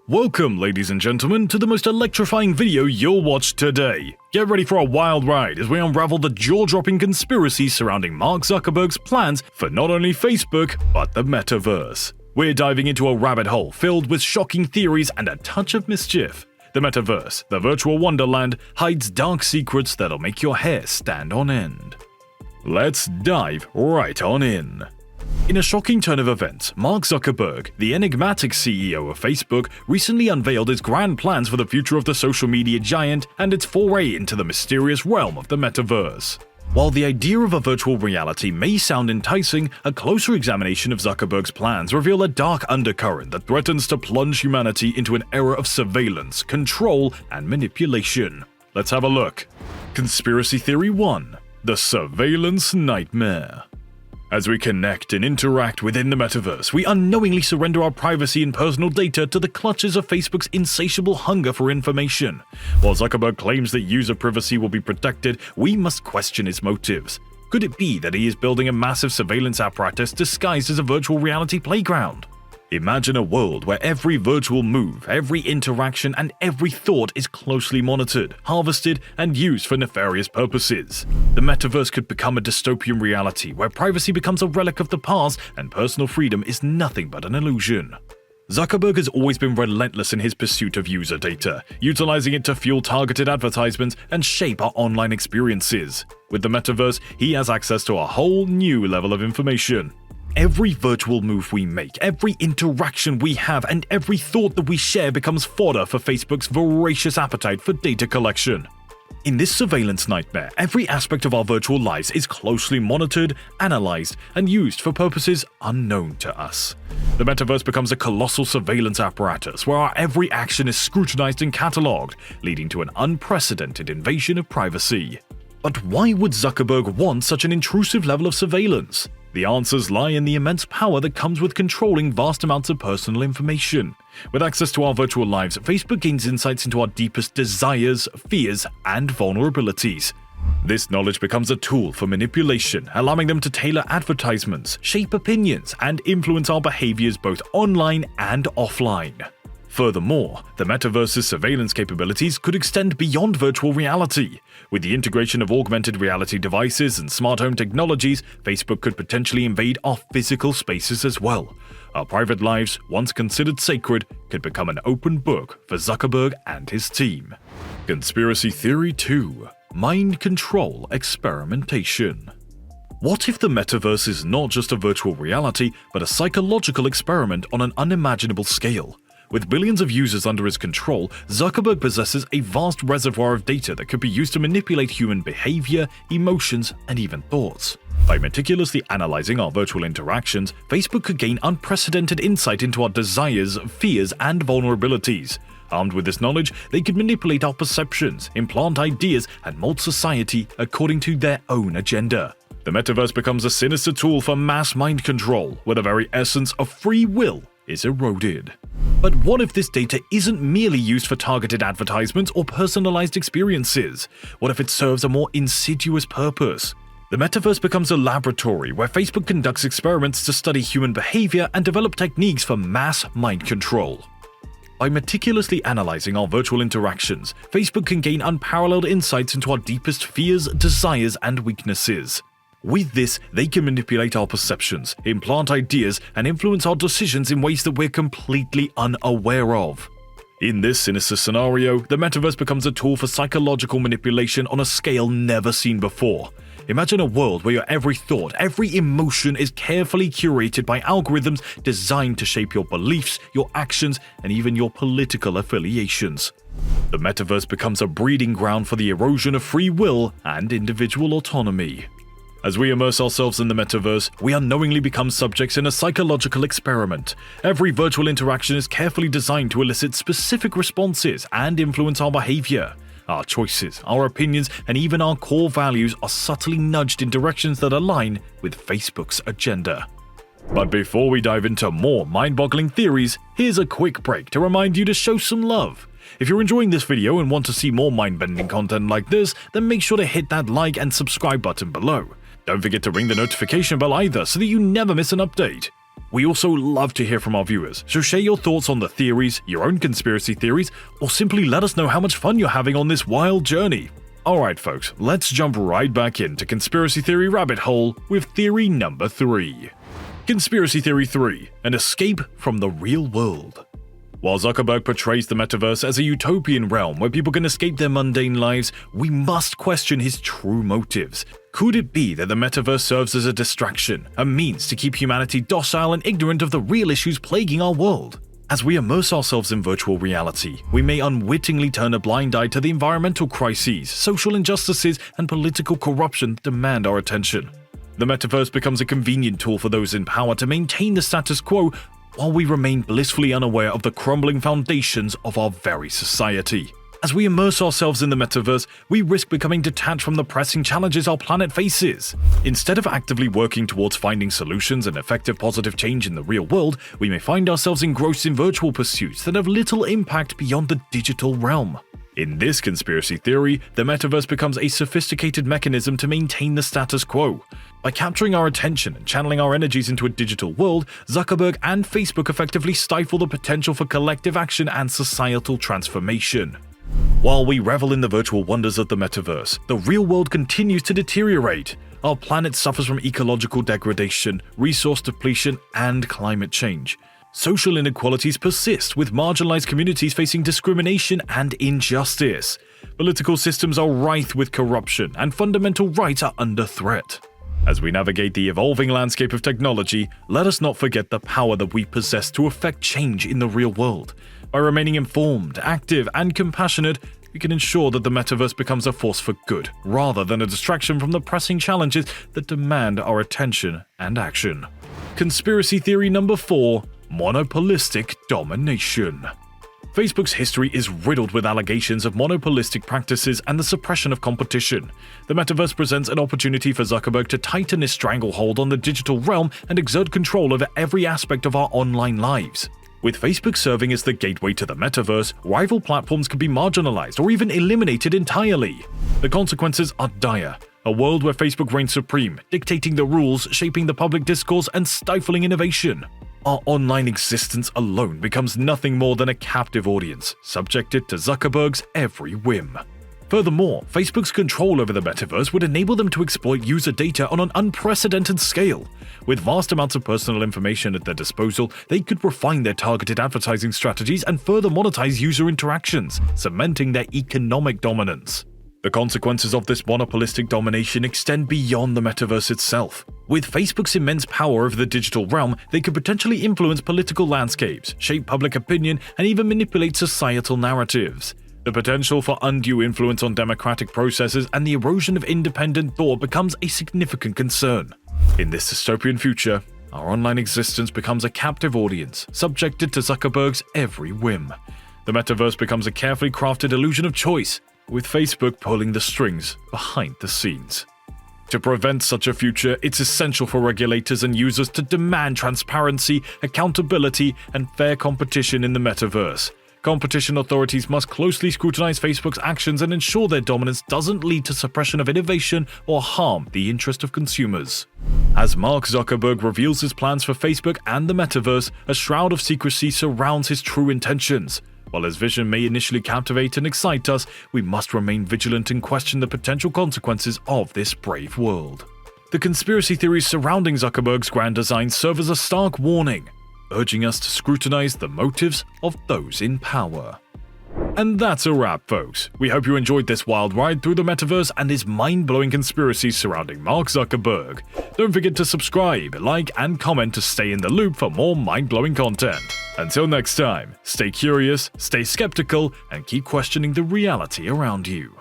Welcome, ladies and gentlemen, to the most electrifying video you'll watch today. Get ready for a wild ride as we unravel the jaw-dropping conspiracy surrounding Mark Zuckerberg's plans for not only Facebook, but the Metaverse. We're diving into a rabbit hole filled with shocking theories and a touch of mischief. The Metaverse, the virtual wonderland, hides dark secrets that'll make your hair stand on end. Let's dive right on in. In a shocking turn of events, Mark Zuckerberg, the enigmatic CEO of Facebook, recently unveiled his grand plans for the future of the social media giant and its foray into the mysterious realm of the Metaverse. While the idea of a virtual reality may sound enticing, a closer examination of Zuckerberg's plans reveal a dark undercurrent that threatens to plunge humanity into an era of surveillance, control, and manipulation. Let's have a look. Conspiracy Theory 1: The Surveillance Nightmare. As we connect and interact within the Metaverse, we unknowingly surrender our privacy and personal data to the clutches of Facebook's insatiable hunger for information. While Zuckerberg claims that user privacy will be protected, we must question his motives. Could it be that he is building a massive surveillance apparatus disguised as a virtual reality playground? Imagine a world where every virtual move, every interaction, and every thought is closely monitored, harvested, and used for nefarious purposes. The Metaverse could become a dystopian reality where privacy becomes a relic of the past and personal freedom is nothing but an illusion. Zuckerberg has always been relentless in his pursuit of user data, utilizing it to fuel targeted advertisements and shape our online experiences. With the Metaverse, he has access to a whole new level of information. Every virtual move we make, every interaction we have, and every thought that we share becomes fodder for Facebook's voracious appetite for data collection. In this surveillance nightmare, every aspect of our virtual lives is closely monitored, analyzed, and used for purposes unknown to us. The Metaverse becomes a colossal surveillance apparatus where our every action is scrutinized and cataloged, leading to an unprecedented invasion of privacy. But why would Zuckerberg want such an intrusive level of surveillance? The answers lie in the immense power that comes with controlling vast amounts of personal information. With access to our virtual lives, Facebook gains insights into our deepest desires, fears, and vulnerabilities. This knowledge becomes a tool for manipulation, allowing them to tailor advertisements, shape opinions, and influence our behaviors both online and offline. Furthermore, the Metaverse's surveillance capabilities could extend beyond virtual reality. With the integration of augmented reality devices and smart home technologies, Facebook could potentially invade our physical spaces as well. Our private lives, once considered sacred, could become an open book for Zuckerberg and his team. Conspiracy Theory 2: Mind Control Experimentation. What if the Metaverse is not just a virtual reality, but a psychological experiment on an unimaginable scale? With billions of users under his control, Zuckerberg possesses a vast reservoir of data that could be used to manipulate human behavior, emotions, and even thoughts. By meticulously analyzing our virtual interactions, Facebook could gain unprecedented insight into our desires, fears, and vulnerabilities. Armed with this knowledge, they could manipulate our perceptions, implant ideas, and mold society according to their own agenda. The Metaverse becomes a sinister tool for mass mind control, where the very essence of free will is eroded. But what if this data isn't merely used for targeted advertisements or personalized experiences? What if it serves a more insidious purpose? The Metaverse becomes a laboratory where Facebook conducts experiments to study human behavior and develop techniques for mass mind control. By meticulously analyzing our virtual interactions, Facebook can gain unparalleled insights into our deepest fears, desires, and weaknesses. With this, they can manipulate our perceptions, implant ideas, and influence our decisions in ways that we're completely unaware of. In this sinister scenario, the Metaverse becomes a tool for psychological manipulation on a scale never seen before. Imagine a world where your every thought, every emotion is carefully curated by algorithms designed to shape your beliefs, your actions, and even your political affiliations. The Metaverse becomes a breeding ground for the erosion of free will and individual autonomy. As we immerse ourselves in the Metaverse, we unknowingly become subjects in a psychological experiment. Every virtual interaction is carefully designed to elicit specific responses and influence our behavior. Our choices, our opinions, and even our core values are subtly nudged in directions that align with Facebook's agenda. But before we dive into more mind-boggling theories, here's a quick break to remind you to show some love. If you're enjoying this video and want to see more mind-bending content like this, then make sure to hit that like and subscribe button below. Don't forget to ring the notification bell either so that you never miss an update. We also love to hear from our viewers, so share your thoughts on the theories, your own conspiracy theories, or simply let us know how much fun you're having on this wild journey. Alright folks, let's jump right back into conspiracy theory rabbit hole with theory number 3. Conspiracy theory 3, an escape from the real world. While Zuckerberg portrays the metaverse as a utopian realm where people can escape their mundane lives, we must question his true motives. Could it be that the metaverse serves as a distraction, a means to keep humanity docile and ignorant of the real issues plaguing our world? As we immerse ourselves in virtual reality, we may unwittingly turn a blind eye to the environmental crises, social injustices, and political corruption that demand our attention. The metaverse becomes a convenient tool for those in power to maintain the status quo while we remain blissfully unaware of the crumbling foundations of our very society. As we immerse ourselves in the metaverse, we risk becoming detached from the pressing challenges our planet faces. Instead of actively working towards finding solutions and effective positive change in the real world, we may find ourselves engrossed in virtual pursuits that have little impact beyond the digital realm. In this conspiracy theory, the metaverse becomes a sophisticated mechanism to maintain the status quo. By capturing our attention and channeling our energies into a digital world, Zuckerberg and Facebook effectively stifle the potential for collective action and societal transformation. While we revel in the virtual wonders of the metaverse, the real world continues to deteriorate. Our planet suffers from ecological degradation, resource depletion, and climate change. Social inequalities persist, with marginalized communities facing discrimination and injustice. Political systems are rife with corruption, and fundamental rights are under threat. As we navigate the evolving landscape of technology, let us not forget the power that we possess to affect change in the real world. By remaining informed, active, and compassionate, we can ensure that the metaverse becomes a force for good, rather than a distraction from the pressing challenges that demand our attention and action. Conspiracy theory number 4, monopolistic domination. Facebook's history is riddled with allegations of monopolistic practices and the suppression of competition. The metaverse presents an opportunity for Zuckerberg to tighten his stranglehold on the digital realm and exert control over every aspect of our online lives. With Facebook serving as the gateway to the metaverse, rival platforms can be marginalized or even eliminated entirely. The consequences are dire. A world where Facebook reigns supreme, dictating the rules, shaping the public discourse, and stifling innovation. Our online existence alone becomes nothing more than a captive audience, subjected to Zuckerberg's every whim. Furthermore, Facebook's control over the metaverse would enable them to exploit user data on an unprecedented scale. With vast amounts of personal information at their disposal, they could refine their targeted advertising strategies and further monetize user interactions, cementing their economic dominance. The consequences of this monopolistic domination extend beyond the metaverse itself. With Facebook's immense power over the digital realm, they could potentially influence political landscapes, shape public opinion, and even manipulate societal narratives. The potential for undue influence on democratic processes and the erosion of independent thought becomes a significant concern. In this dystopian future, our online existence becomes a captive audience, subjected to Zuckerberg's every whim. The metaverse becomes a carefully crafted illusion of choice, with Facebook pulling the strings behind the scenes. To prevent such a future, it's essential for regulators and users to demand transparency, accountability, and fair competition in the metaverse. Competition authorities must closely scrutinize Facebook's actions and ensure their dominance doesn't lead to suppression of innovation or harm the interest of consumers. As Mark Zuckerberg reveals his plans for Facebook and the metaverse, a shroud of secrecy surrounds his true intentions. While his vision may initially captivate and excite us, we must remain vigilant and question the potential consequences of this brave world. The conspiracy theories surrounding Zuckerberg's grand design serve as a stark warning, urging us to scrutinize the motives of those in power. And that's a wrap, folks. We hope you enjoyed this wild ride through the metaverse and his mind-blowing conspiracies surrounding Mark Zuckerberg. Don't forget to subscribe, like, and comment to stay in the loop for more mind-blowing content. Until next time, stay curious, stay skeptical, and keep questioning the reality around you.